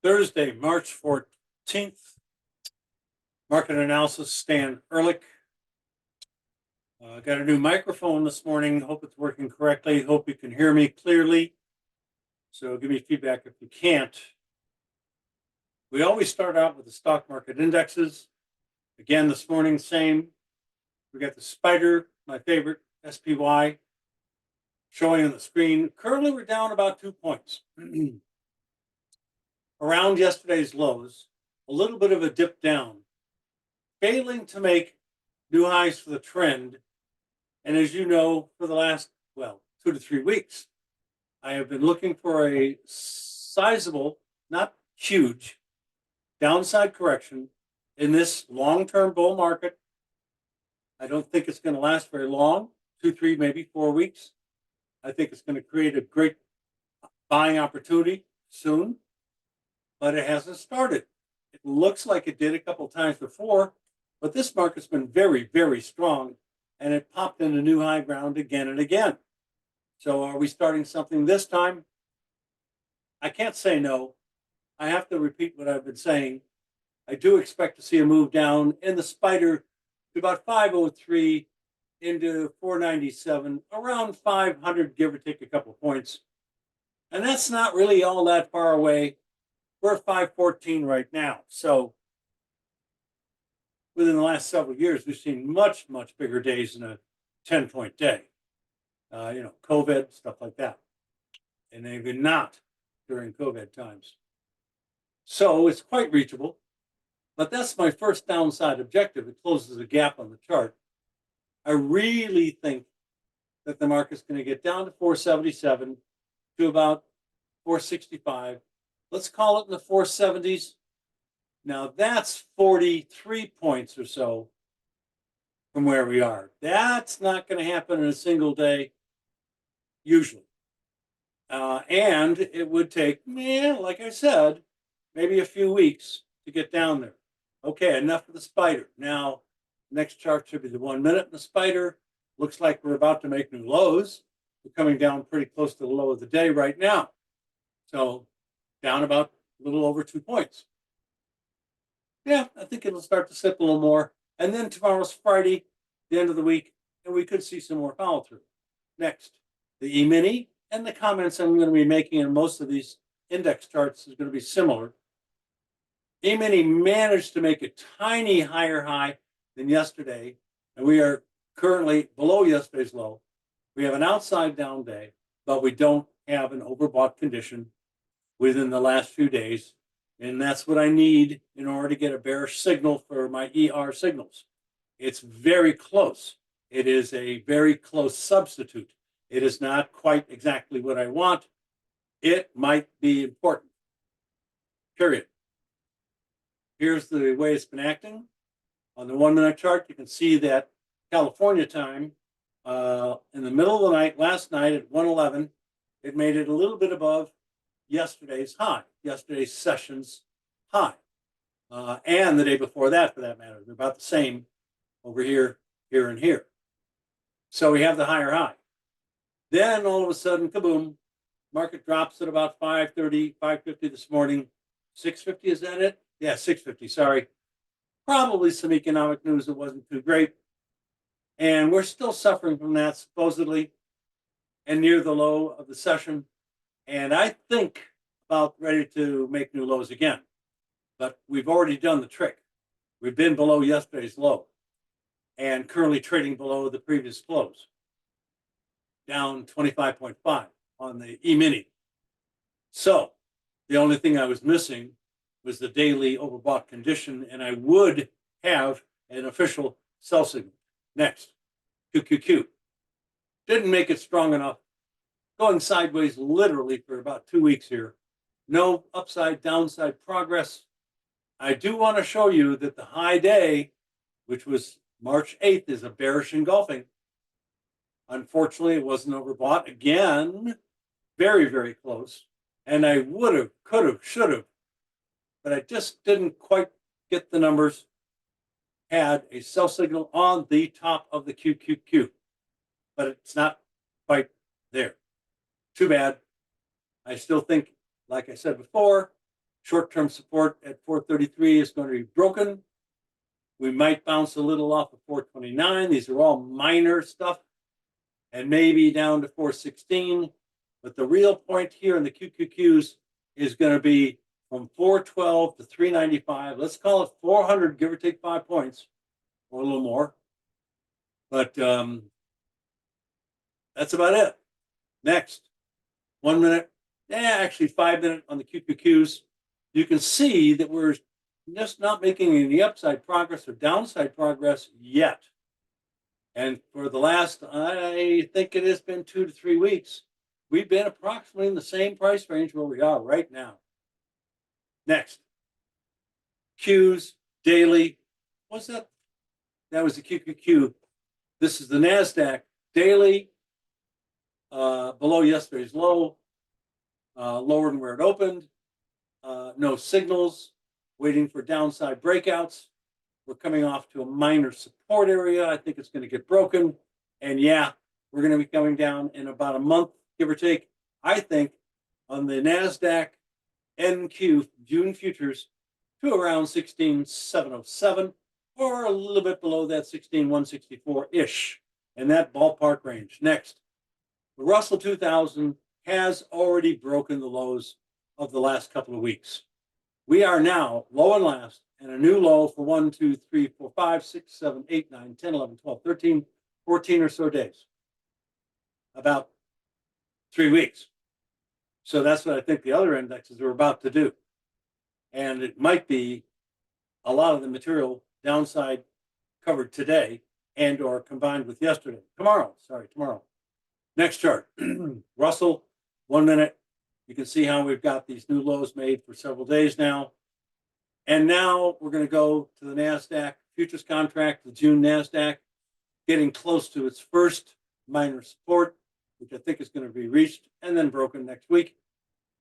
Thursday, March 14th. Market analysis, Stan Ehrlich. Got a new microphone this morning. Hope it's working correctly. Hope you can hear me clearly. So give me feedback if you can't. We always start out with the stock market indexes. Again, this morning, same. We got the spider, my favorite, SPY, showing on the screen. Currently, we're down about 2 points. Around yesterday's lows, a little bit of a dip down, failing to make new highs for the trend. And as you know, for the last, 2 to 3 weeks, I have been looking for a sizable, not huge, downside correction in this long-term bull market. I don't think it's going to last very long, 2, 3, maybe 4 weeks. I think it's going to create a great buying opportunity soon, but it hasn't started. It looks like it did a couple times before, but this market's been very, very strong, and it popped into new high ground again and again. So are we starting something this time? I can't say no. I have to repeat what I've been saying. I do expect to see a move down in the spider to about 503 into 497, around 500, give or take a couple of points. And that's not really all that far away. We're at 514 right now. So within the last several years, we've seen much, much bigger days than a 10-point day. COVID, stuff like that. And they've been not during COVID times. So it's quite reachable. But that's my first downside objective. It closes a gap on the chart. I really think that the market's going to get down to 477 to about 465. Let's call it in the 470s. Now that's 43 points or so from where we are. That's not going to happen in a single day, usually. And it would take, like I said, maybe a few weeks to get down there. Okay, enough of the spider. Now, next chart should be the 1 minute in the spider. Looks like we're about to make new lows. We're coming down pretty close to the low of the day right now. So down about a little over 2 points. Yeah, I think it'll start to slip a little more. And then tomorrow's Friday, the end of the week, and we could see some more follow through. Next, the E-mini and the comments I'm going to be making in most of these index charts is going to be similar. E-mini managed to make a tiny higher high than yesterday, and we are currently below yesterday's low. We have an outside down day, but we don't have an overbought condition within the last few days, and that's what I need in order to get a bearish signal for my ER signals. It's very close. It is a very close substitute. It is not quite exactly what I want. It might be important. Period. Here's the way it's been acting. On the 1 minute chart, you can see that California time, in the middle of the night, last night at 1:11, it made it a little bit above yesterday's high, yesterday's session's high. And the day before that, for that matter. They're about the same over here, here, and here. So we have the higher high. Then all of a sudden, kaboom, market drops at about 5:30, 5:50 this morning. 6:50, is that it? Yeah, 6:50, sorry. Probably some economic news that wasn't too great. And we're still suffering from that, supposedly, and near the low of the session. And I think about ready to make new lows again. But we've already done the trick. We've been below yesterday's low and currently trading below the previous close, down 25.5 on the E-mini. So the only thing I was missing was the daily overbought condition, and I would have an official sell signal. Next, QQQ. Didn't make it strong enough. Going sideways literally for about 2 weeks here. No upside, downside progress. I do want to show you that the high day, which was March 8th, is a bearish engulfing. Unfortunately, it wasn't overbought. Again, very, very close. And I would have, could have, should have, but I just didn't quite get the numbers. Had a sell signal on the top of the QQQ, but it's not quite there. Too bad. I still think, like I said before, Short-term support at 433 is going to be broken. We might bounce a little off of 429. These are all minor stuff, and maybe down to 416. But the real point here in the QQQs is going to be from 412 to 395. Let's call it 400, give or take 5 points or a little more. But that's about it. Next, 1 minute, actually 5 minute on the QQQs. You can see that we're just not making any upside progress or downside progress yet. And for the last, I think it has been 2 to 3 weeks, we've been approximately in the same price range where we are right now. Next, Qs, daily. What's that? That was the QQQ. This is the NASDAQ daily, below yesterday's low, lower than where it opened. No signals, waiting for downside breakouts. We're coming off to a minor support area. I think it's going to get broken. And yeah, we're going to be coming down in about a month, give or take. I think on the NASDAQ NQ June futures to around 16,707 or a little bit below that 16,164-ish in that ballpark range. Next, the Russell 2000 has already broken the lows of the last couple of weeks. We are now low and last and a new low for 1, 2, 3, 4, 5, 6, 7, 8, 9, 10, 11, 12, 13, 14 or so days. About 3 weeks. So that's what I think the other indexes are about to do. And it might be a lot of the material downside covered today and or combined with yesterday. Tomorrow. Next chart. Russell, 1 minute. You can see how we've got these new lows made for several days now. And now we're going to go to the NASDAQ futures contract, the June NASDAQ, getting close to its first minor support, which I think is going to be reached and then broken next week.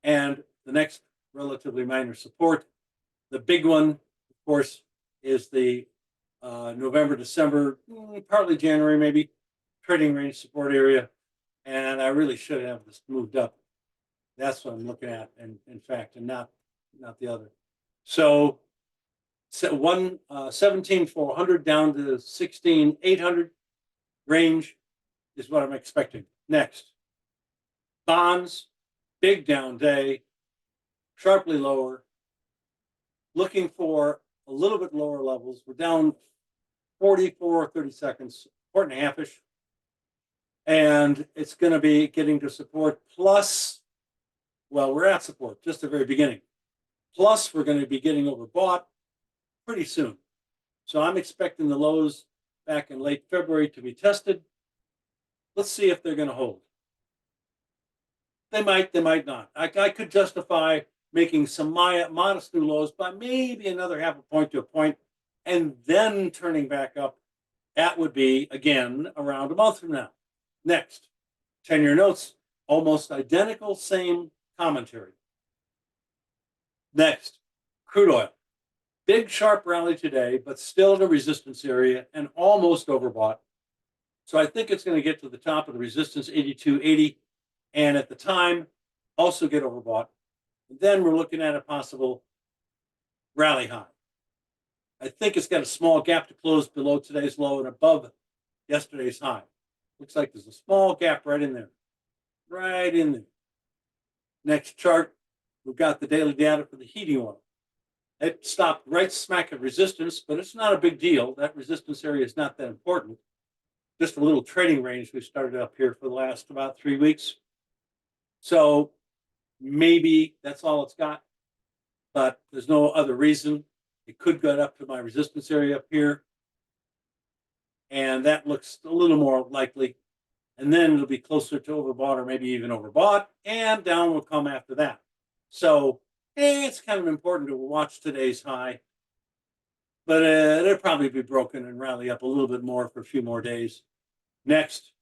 And the next relatively minor support, the big one, of course, is the November, December, partly January maybe, trading range support area. And I really should have this moved up. That's what I'm looking at, and in fact, and not the other. So 17,400 down to 16,800 range is what I'm expecting. Next, bonds, big down day, sharply lower, looking for a little bit lower levels. We're down 44, 30 seconds, 4.5-ish. And it's going to be getting to support plus, well, we're at support, just the very beginning. Plus, we're going to be getting overbought pretty soon. So I'm expecting the lows back in late February to be tested. Let's see if they're going to hold. They might not. I could justify making some modest new lows by maybe another 0.5 point to a point and then turning back up. That would be, again, around a month from now. Next, 10-year notes, almost identical, same commentary. Next, crude oil. Big sharp rally today, but still in a resistance area and almost overbought. So I think it's going to get to the top of the resistance, 82.80, and at the time, also get overbought. And then we're looking at a possible rally high. I think it's got a small gap to close below today's low and above yesterday's high. Looks like there's a small gap right in there. Right in there. Next chart, we've got the daily data for the heating oil. It stopped right smack at resistance, but it's not a big deal. That resistance area is not that important. Just a little trading range we started up here for the last about 3 weeks. So maybe that's all it's got, but there's no other reason. It could get up to my resistance area up here. And that looks a little more likely. And then it'll be closer to overbought or maybe even overbought, and down will come after that. So it's kind of important to watch today's high, but it'll probably be broken and rally up a little bit more for a few more days. Next,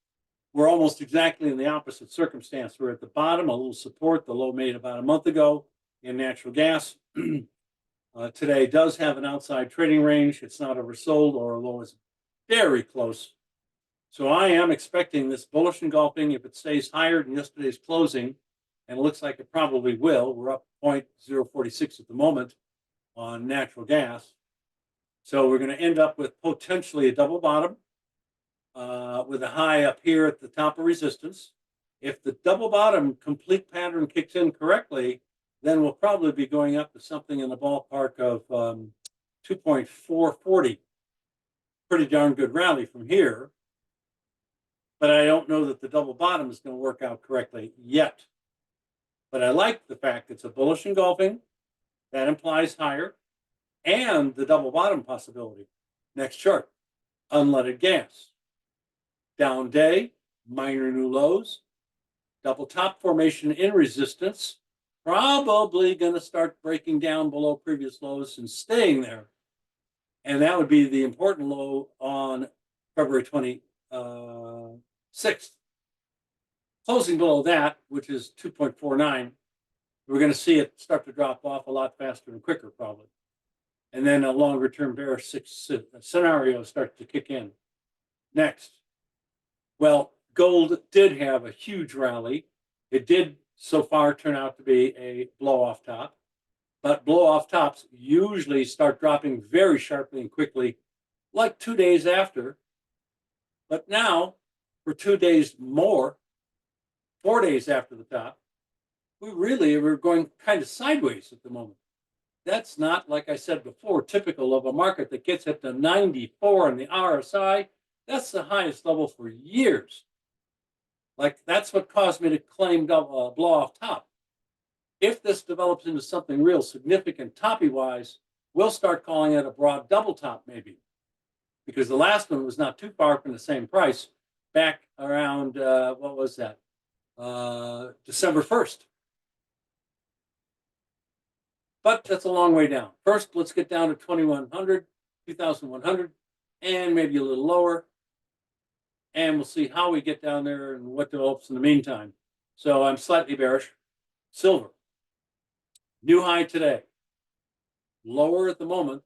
we're almost exactly in the opposite circumstance. We're at the bottom, a little support, the low made about a month ago in natural gas. Today does have an outside trading range. It's not oversold, or low is very close. So I am expecting this bullish engulfing, if it stays higher than yesterday's closing, and it looks like it probably will. We're up 0.046 at the moment on natural gas. So we're going to end up with potentially a double bottom with a high up here at the top of resistance. If the double bottom complete pattern kicks in correctly, then we'll probably be going up to something in the ballpark of 2.440. Pretty darn good rally from here. But I don't know that the double bottom is going to work out correctly yet. But I like the fact it's a bullish engulfing. That implies higher. And the double bottom possibility. Next chart, unleaded gas. Down day, minor new lows. Double top formation in resistance. Probably going to start breaking down below previous lows and staying there. And that would be the important low on February 26th. Closing below that, which is 2.49, we're going to see it start to drop off a lot faster and quicker, probably. And then a longer-term bearish scenario starts to kick in. Next. Well, gold did have a huge rally. It did so far turn out to be a blow-off top. But blow-off tops usually start dropping very sharply and quickly, like 2 days after. But now, for 2 days more, 4 days after the top, we're going kind of sideways at the moment. That's not, like I said before, typical of a market that gets up to 94 in the RSI. That's the highest level for years. Like, that's what caused me to claim blow-off top. If this develops into something real significant toppy-wise, we'll start calling it a broad double top maybe. Because the last one was not too far from the same price back around, what was that? December 1st. But that's a long way down. First, let's get down to 2100, 2100, and maybe a little lower. And we'll see how we get down there and what develops in the meantime. So I'm slightly bearish. Silver. New high today. Lower at the moment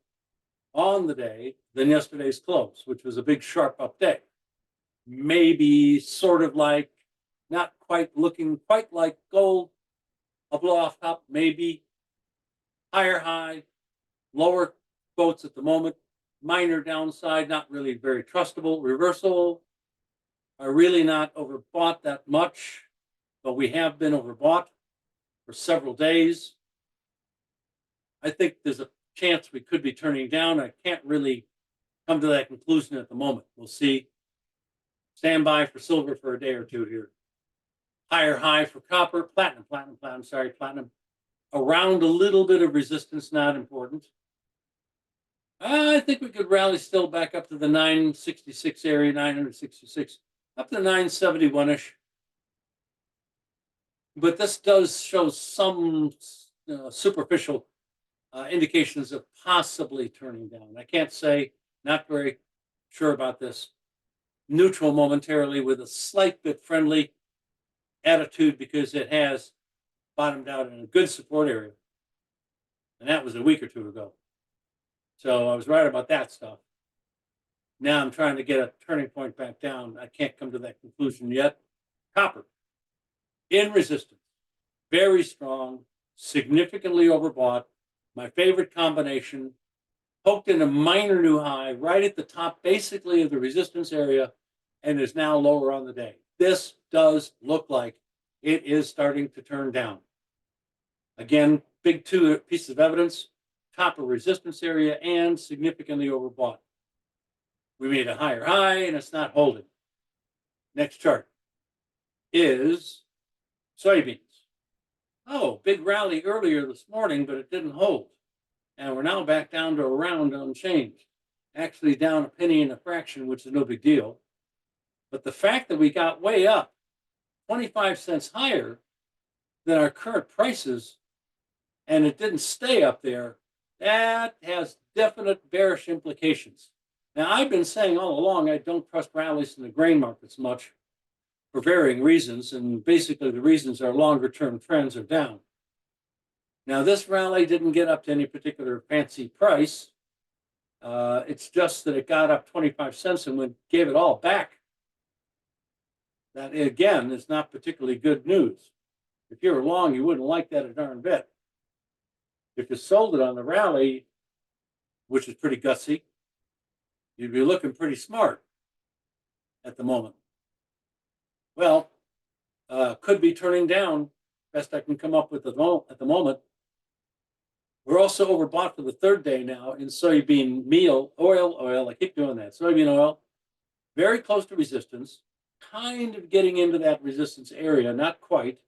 on the day than yesterday's close, which was a big sharp up day. Maybe sort of like, not quite looking quite like gold, a blow off top, maybe. Higher high, lower quotes at the moment, minor downside, not really very trustable. Reversal are really not overbought that much, but we have been overbought for several days. I think there's a chance we could be turning down. I can't really come to that conclusion at the moment. We'll see. Stand by for silver for a day or two here. Higher high for copper, platinum. Around a little bit of resistance, not important. I think we could rally still back up to the 966 area, 966, up to 971-ish. But this does show some superficial indications of possibly turning down. I can't say, not very sure about this. Neutral momentarily with a slight bit friendly attitude because it has bottomed out in a good support area. And that was a week or two ago. So I was right about that stuff. Now I'm trying to get a turning point back down. I can't come to that conclusion yet. Copper, in resistance, very strong, significantly overbought. My favorite combination, poked in a minor new high right at the top, basically, of the resistance area, and is now lower on the day. This does look like it is starting to turn down. Again, big two pieces of evidence, top of resistance area and significantly overbought. We made a higher high and it's not holding. Next chart is soybeans. Oh, big rally earlier this morning, but it didn't hold. And we're now back down to around unchanged. Actually down a penny and a fraction, which is no big deal. But the fact that we got way up 25 cents higher than our current prices, and it didn't stay up there, that has definite bearish implications. Now, I've been saying all along I don't trust rallies in the grain markets much for varying reasons, and basically the reasons are longer-term trends are down. Now, this rally didn't get up to any particular fancy price. It's just that it got up 25 cents and we gave it all back. That, again, is not particularly good news. If you were long, you wouldn't like that a darn bit. If you sold it on the rally, which is pretty gutsy, you'd be looking pretty smart at the moment. Well, could be turning down, best I can come up with at the moment. We're also overbought for the third day now in soybean meal, oil. I keep doing that. Soybean oil, very close to resistance, kind of getting into that resistance area, not quite.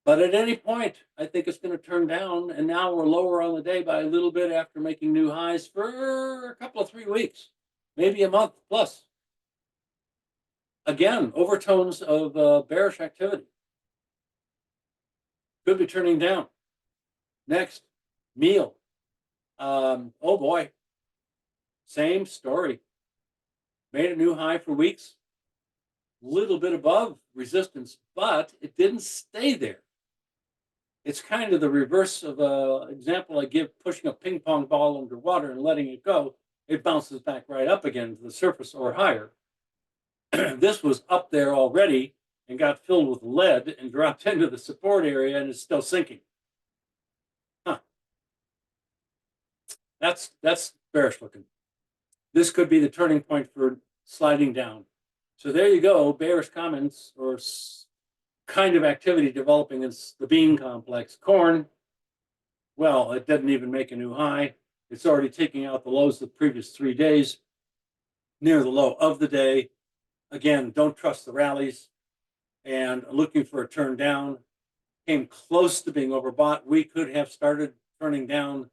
But at any point, I think it's going to turn down. And now we're lower on the day by a little bit after making new highs for a couple of 3 weeks, maybe a month plus. Again, overtones of bearish activity. Could be turning down. Next, meal. Oh boy, same story. Made a new high for weeks, little bit above resistance, but it didn't stay there. It's kind of the reverse of an example I give, pushing a ping pong ball underwater and letting it go. It bounces back right up again to the surface or higher. This was up there already and got filled with lead and dropped into the support area and is still sinking. Huh. That's bearish looking. This could be the turning point for sliding down. So there you go, bearish comments or kind of activity developing in the bean complex. Corn, well, it didn't even make a new high. It's already taking out the lows of the previous 3 days, near the low of the day. Again, don't trust the rallies, and looking for a turn down. Came close to being overbought. We could have started turning down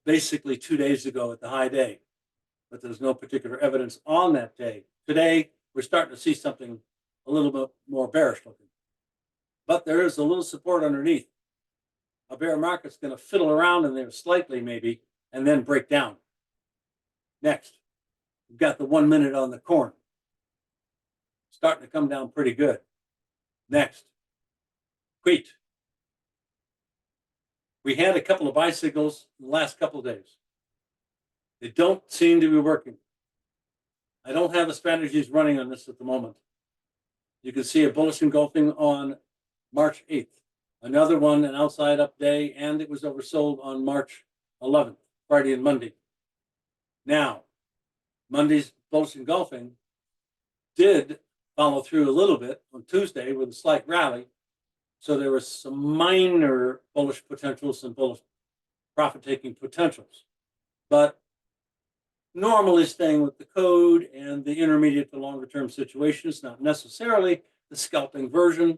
basically 2 days ago at the high day, but there's no particular evidence on that day. Today, we're starting to see something a little bit more bearish looking, but there is a little support underneath. A bear market's going to fiddle around in there slightly maybe and then break down. Next, we've got the 1 minute on the corn, starting to come down pretty good. Next, wheat. We had a couple of buy signals in the last couple of days. They don't seem to be working. I don't have the strategies running on this at the moment. You can see a bullish engulfing on March 8th. Another one, an outside up day, and it was oversold on March 11th, Friday and Monday. Now, Monday's bullish engulfing did follow through a little bit on Tuesday with a slight rally. So there was some minor bullish potentials and bullish profit-taking potentials. But normally staying with the code and the intermediate to longer term situations, not necessarily the scalping version,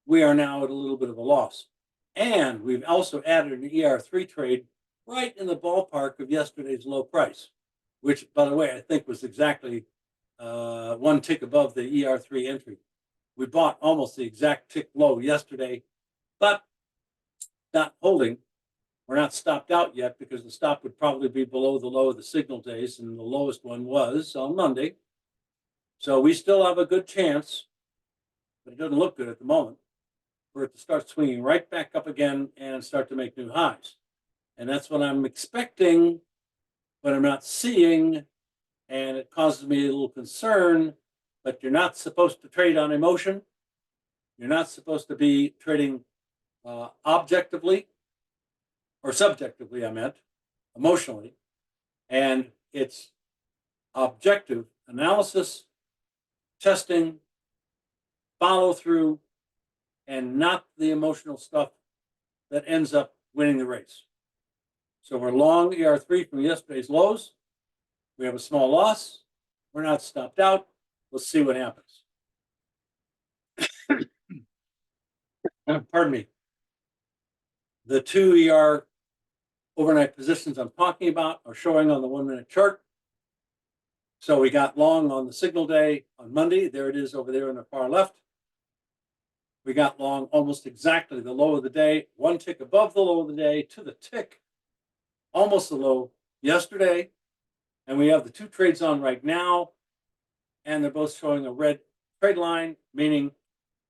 we are now at a little bit of a loss. And we've also added an ER3 trade right in the ballpark of yesterday's low price, which, by the way, I think was exactly 1 tick above the ER3 entry. We bought almost the exact tick low yesterday, but not holding. We're not stopped out yet because the stop would probably be below the low of the signal days, and the lowest one was on Monday. So we still have a good chance, but it doesn't look good at the moment, for it to start swinging right back up again and start to make new highs. And that's what I'm expecting, but I'm not seeing, and it causes me a little concern. But you're not supposed to trade on emotion. You're not supposed to be trading objectively, or subjectively, I meant, emotionally. And it's objective analysis, testing, follow through, and not the emotional stuff that ends up winning the race. So we're long ER3 from yesterday's lows. We have a small loss. We're not stopped out. We'll see what happens. Pardon me. The 2 ER overnight positions I'm talking about are showing on the 1 minute chart. So we got long on the signal day on Monday. There it is over there in the far left. We got long almost exactly the low of the day, 1 tick above the low of the day to the tick, almost the low yesterday. And we have the 2 trades on right now, and they're both showing a red trade line, meaning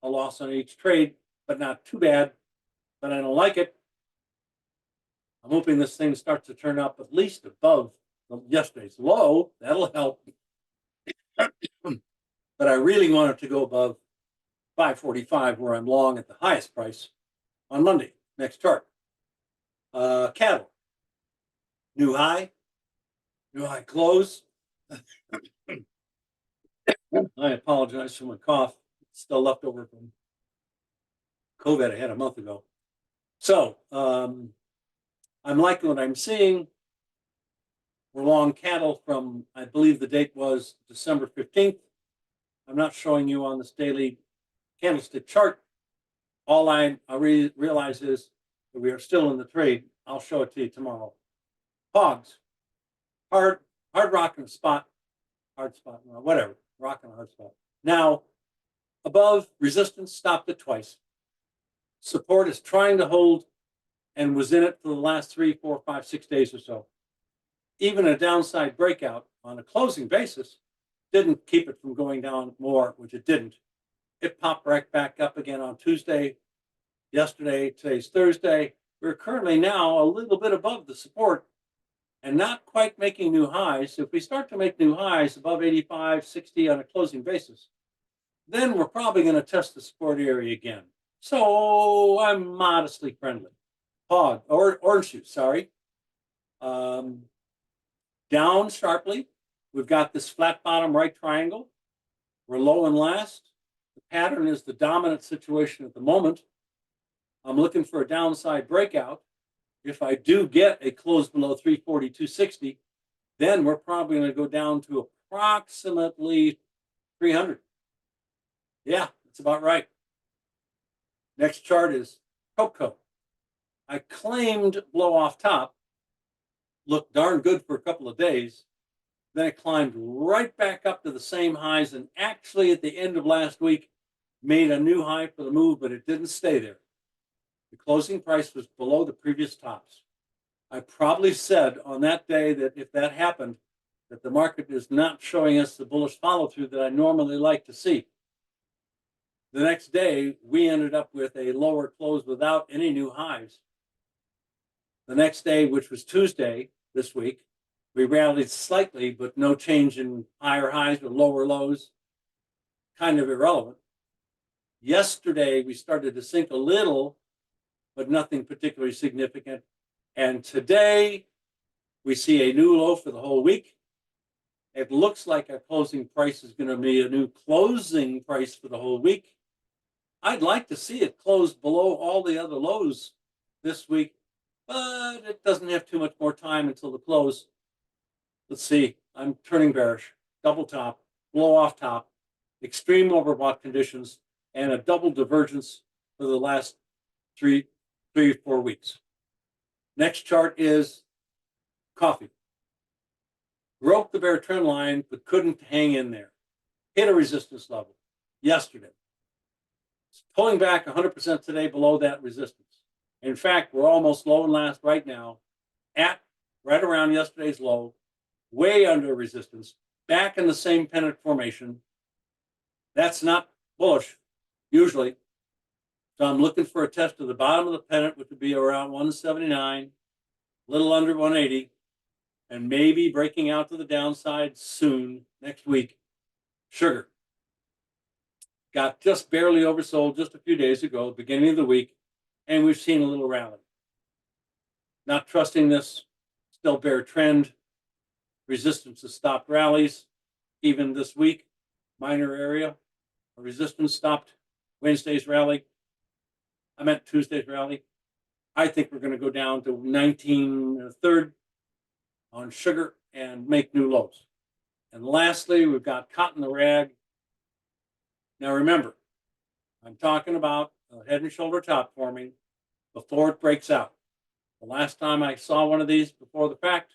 a loss on each trade, but not too bad. But I don't like it. I'm hoping this thing starts to turn up at least above yesterday's low. That'll help. But I really want it to go above 545 where I'm long at the highest price on Monday. Next chart. Cattle. New high close. I apologize for my cough. It's still left over from COVID I had a month ago. So I'm liking what I'm seeing. We're long cattle from, I believe the date was December 15th. I'm not showing you on this daily candlestick chart. All I realize is that we are still in the trade. I'll show it to you tomorrow. Hogs, hard rock in a spot, hard spot, whatever, rock in a hard spot. Now, above resistance stopped it twice. Support is trying to hold and was in it for the last 3, 4, 5, 6 days or so. Even a downside breakout on a closing basis didn't keep it from going down more, which it didn't. It popped right back up again on Tuesday, yesterday, today's Thursday. We're currently now a little bit above the support and not quite making new highs. If we start to make new highs above 85, 60 on a closing basis, then we're probably going to test the support area again. So I'm modestly friendly. Hog, or orange juice, sorry. Down sharply. We've got this flat bottom right triangle. We're low and last. The pattern is the dominant situation at the moment. I'm looking for a downside breakout. If I do get a close below 342.60, then we're probably going to go down to approximately 300. Yeah, that's about right. Next chart is cocoa. I claimed blow off top, looked darn good for a couple of days. Then it climbed right back up to the same highs and actually at the end of last week made a new high for the move, but it didn't stay there. The closing price was below the previous tops. I probably said on that day that if that happened, that the market is not showing us the bullish follow through that I normally like to see. The next day, we ended up with a lower close without any new highs. The next day, which was Tuesday this week, we rallied slightly, but no change in higher highs or lower lows. Kind of irrelevant. Yesterday, we started to sink a little, but nothing particularly significant. And today, we see a new low for the whole week. It looks like our closing price is going to be a new closing price for the whole week. I'd like to see it close below all the other lows this week, but it doesn't have too much more time until the close. Let's see. I'm turning bearish. Double top, blow off top, extreme overbought conditions, and a double divergence for the last three or 4 weeks. Next chart is coffee. Broke the bear trend line, but couldn't hang in there. Hit a resistance level yesterday. It's pulling back 100% today below that resistance. In fact, we're almost low and last right now at right around yesterday's low, way under resistance, back in the same pennant formation. That's not bullish, usually. So I'm looking for a test of the bottom of the pennant, which would be around 179, a little under 180, and maybe breaking out to the downside soon, next week. Sugar. Got just barely oversold just a few days ago, beginning of the week, and we've seen a little rally. Not trusting this, still bear trend. Resistance has stopped rallies, even this week. Minor area. Resistance stopped Wednesday's rally. I meant Tuesday's rally. I think we're going to go down to 19.3 on sugar and make new lows. And lastly, we've got cotton the rag. Now remember, I'm talking about a head and shoulder top forming before it breaks out. The last time I saw one of these before the fact,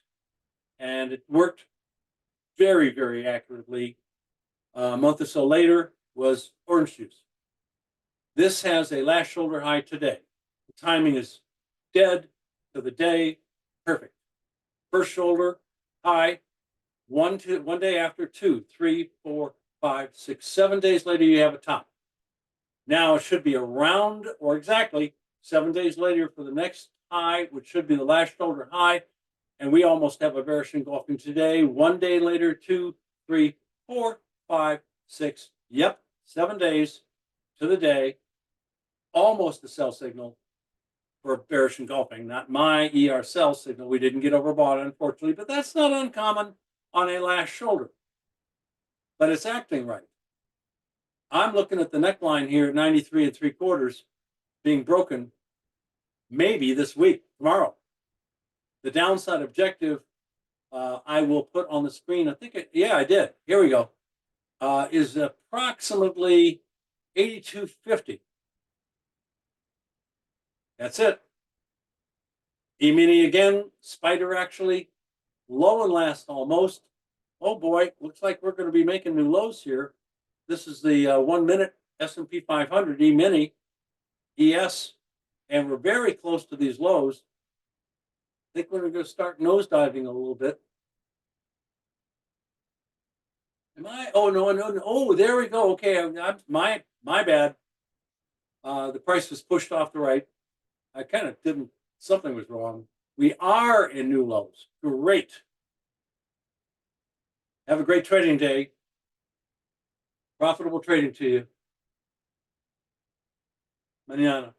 and it worked very, very accurately a month or so later, was orange juice. This has a last shoulder high today. The timing is dead to the day, perfect. First shoulder high, one day after, 2, 3, 4, 5, 6, 7 days later, you have a top. Now it should be around or exactly 7 days later for the next high, which should be the last shoulder high. And we almost have a bearish engulfing today. 1 day later, 2, 3, 4, 5, 6. Yep, 7 days. to the day, almost a sell signal for bearish engulfing, not my ER sell signal. We didn't get overbought, unfortunately, but that's not uncommon on a last shoulder. But it's acting right. I'm looking at the neckline here at 93 3/4 being broken maybe this week, tomorrow. The downside objective I will put on the screen. I think, yeah, I did. Here we go. Is approximately 82.50. That's it. E-mini again, spider actually, low and last almost. Oh boy, looks like we're going to be making new lows here. This is the 1 minute S&P 500 E-mini, ES, and we're very close to these lows. I think we're going to start nosediving a little bit. Am I? Oh, no. Oh, there we go. Okay, my bad. The price was pushed off the right. I kind of didn't, something was wrong. We are in new lows. Great. Have a great trading day. Profitable trading to you. Mañana.